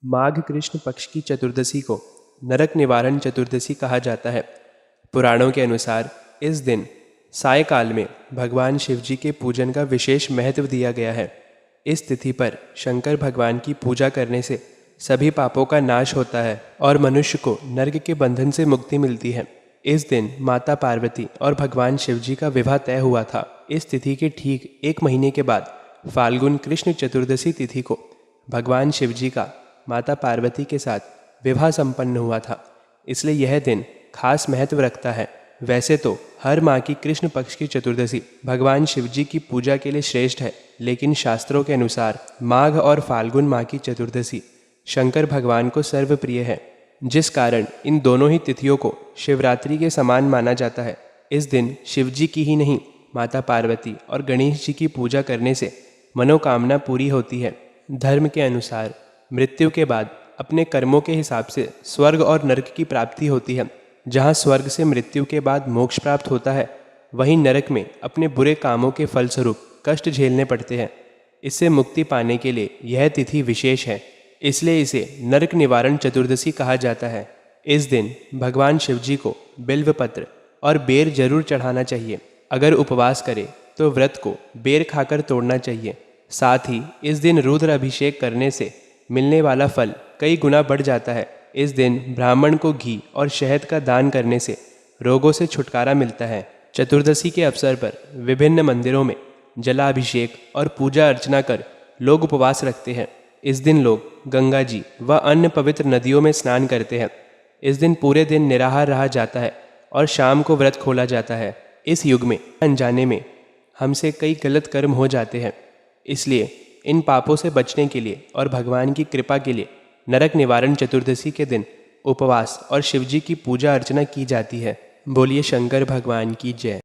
माघ कृष्ण पक्ष की चतुर्दशी को नरक निवारण चतुर्दशी कहा जाता है। पुराणों के अनुसार इस दिन सायकाल में भगवान शिव जी के पूजन का विशेष महत्व दिया गया है। इस तिथि पर शंकर भगवान की पूजा करने से सभी पापों का नाश होता है और मनुष्य को नरक के बंधन से मुक्ति मिलती है। इस दिन माता पार्वती और भगवान शिव जी का विवाह तय हुआ था। इस तिथि के ठीक 1 महीने के बाद फाल्गुन कृष्ण चतुर्दशी तिथि को भगवान शिव जी का माता पार्वती के साथ विवाह संपन्न हुआ था, इसलिए यह दिन खास महत्व रखता है। वैसे तो हर माह की कृष्ण पक्ष की चतुर्दशी भगवान शिव जी की पूजा के लिए श्रेष्ठ है, लेकिन शास्त्रों के अनुसार माघ और फाल्गुन माह की चतुर्दशी शंकर भगवान को सर्वप्रिय है, जिस कारण इन दोनों ही तिथियों को शिवरात्रि के समान माना जाता है। इस दिन शिव जी की ही नहीं, माता पार्वती और गणेश जी की पूजा करने से मनोकामना पूरी होती है। धर्म के अनुसार मृत्यु के बाद अपने कर्मों के हिसाब से स्वर्ग और नरक की प्राप्ति होती है। जहाँ स्वर्ग से मृत्यु के बाद मोक्ष प्राप्त होता है, वहीं नरक में अपने बुरे कामों के फलस्वरूप कष्ट झेलने पड़ते हैं। इससे मुक्ति पाने के लिए यह तिथि विशेष है, इसलिए इसे नरक निवारण चतुर्दशी कहा जाता है। इस दिन भगवान शिव जी को बिल्वपत्र और बेर जरूर चढ़ाना चाहिए। अगर उपवास करे तो व्रत को बेर खाकर तोड़ना चाहिए। साथ ही इस दिन रुद्र अभिषेक करने से मिलने वाला फल कई गुना बढ़ जाता है। इस दिन ब्राह्मण को घी और शहद का दान करने से रोगों से छुटकारा मिलता है। चतुर्दशी के अवसर पर विभिन्न मंदिरों में जलाभिषेक और पूजा अर्चना कर लोग उपवास रखते हैं। इस दिन लोग गंगा जी व अन्य पवित्र नदियों में स्नान करते हैं। इस दिन पूरे दिन निराहार रहा जाता है और शाम को व्रत खोला जाता है। इस युग में अनजाने में हमसे कई गलत कर्म हो जाते हैं, इसलिए इन पापों से बचने के लिए और भगवान की कृपा के लिए नरक निवारण चतुर्दशी के दिन उपवास और शिवजी की पूजा अर्चना की जाती है। बोलिए शंकर भगवान की जय।